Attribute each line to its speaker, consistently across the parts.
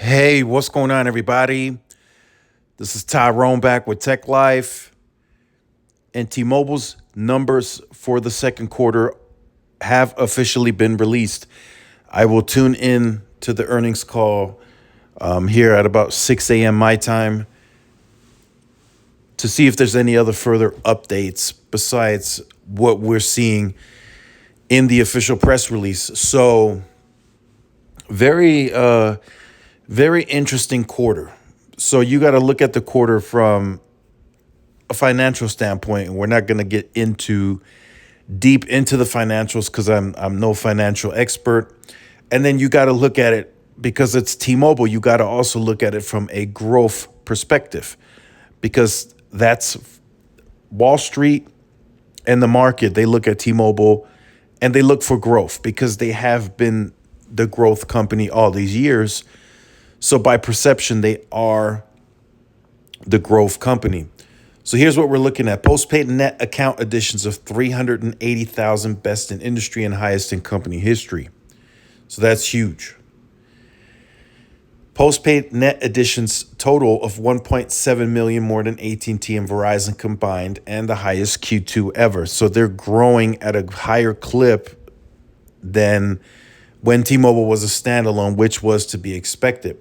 Speaker 1: Hey, what's going on, everybody? This is Tyrone back with Tech Life. And T-Mobile's numbers for the second quarter have officially been released. I will tune in to the earnings call here at about 6 a.m. my time to see if there's any other further updates besides what we're seeing in the official press release. So, very, very interesting quarter. So you got to look at the quarter from a financial standpoint, and we're not going to get into deep into the financials because I'm no financial expert. And then you got to look at it because it's T-Mobile. You got to also look at it from a growth perspective because that's Wall Street and the market. They look at T-Mobile and they look for growth because they have been the growth company all these years. So by perception, they are the growth company. So here's what we're looking at. Postpaid net account additions of 380,000, best in industry and highest in company history. So that's huge. Postpaid net additions total of 1.7 million, more than AT&T and Verizon combined, and the highest Q2 ever. So they're growing at a higher clip than when T-Mobile was a standalone, which was to be expected.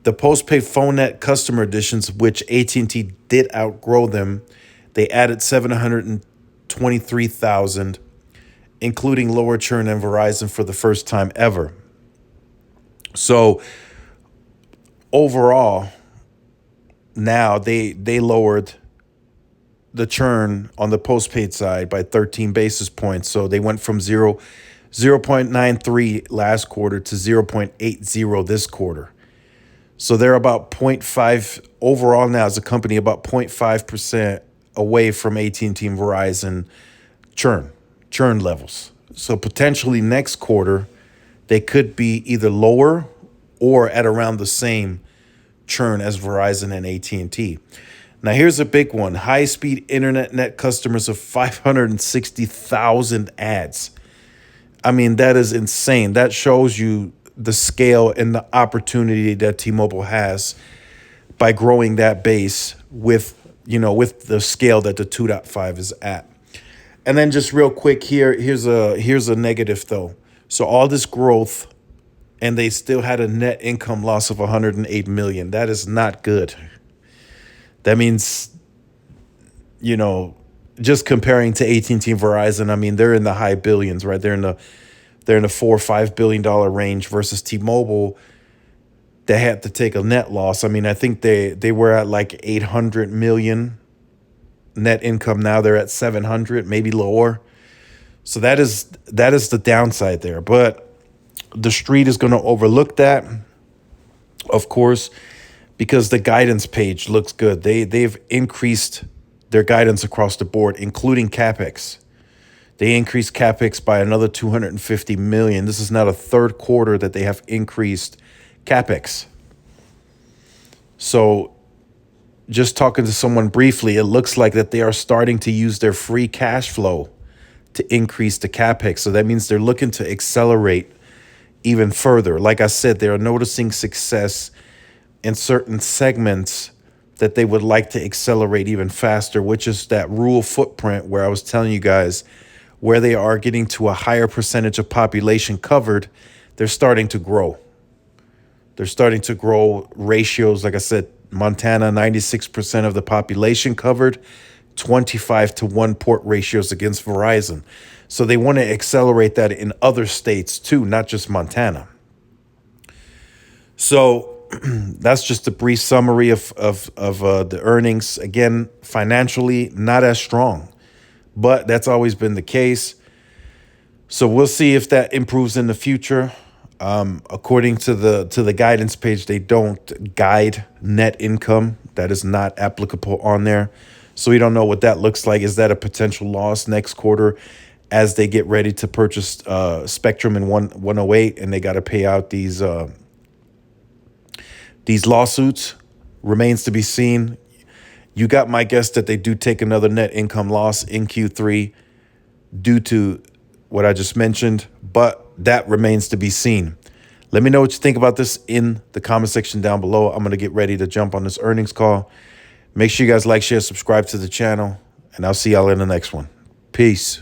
Speaker 1: The postpaid phone net customer additions, which AT&T did outgrow them, they added 723,000, including lower churn than Verizon for the first time ever. So overall, now they lowered the churn on the postpaid side by 13 basis points. So they went from 0.93 last quarter to 0.80 this quarter. So they're about 0.5 overall now as a company, about 0.5% away from AT&T and Verizon churn levels. So potentially next quarter, they could be either lower or at around the same churn as Verizon and AT&T. Now here's a big one. High-speed internet net customers of 560,000 adds. I mean, that is insane. That shows you the scale and the opportunity that T-Mobile has by growing that base with the scale that the 2.5 is at. And then just real quick here's a negative though. So all this growth and they still had a net income loss of 108 million. That is not good. That means just comparing to AT&T and Verizon, I mean, they're in the high billions, right? They're in the $4 or $5 billion range versus T-Mobile. They had to take a net loss. I mean, I think they were at like 800 million net income. Now they're at 700, maybe lower. So that is the downside there. But the street is going to overlook that, of course, because the guidance page looks good. They've increased their guidance across the board, including CapEx. They increased CapEx by another 250 million. This is now the third quarter that they have increased CapEx. So just talking to someone briefly, it looks like that they are starting to use their free cash flow to increase the CapEx. So that means they're looking to accelerate even further. Like I said, they are noticing success in certain segments that they would like to accelerate even faster, which is that rural footprint where I was telling you guys where they are getting to a higher percentage of population covered, they're starting to grow. They're starting to grow ratios. Like I said, Montana, 96% of the population covered, 25 to 1 port ratios against Verizon. So they want to accelerate that in other states too, not just Montana. So that's just a brief summary of the earnings. Again, financially, not as strong, but that's always been the case. So we'll see if that improves in the future. According to the guidance page, they don't guide net income. That is not applicable on there. So we don't know what that looks like. Is that a potential loss next quarter as they get ready to purchase Spectrum in 108 and they got to pay out these lawsuits? Remains to be seen. You got my guess that they do take another net income loss in Q3 due to what I just mentioned, but that remains to be seen. Let me know what you think about this in the comment section down below. I'm going to get ready to jump on this earnings call. Make sure you guys like, share, subscribe to the channel, and I'll see y'all in the next one. Peace.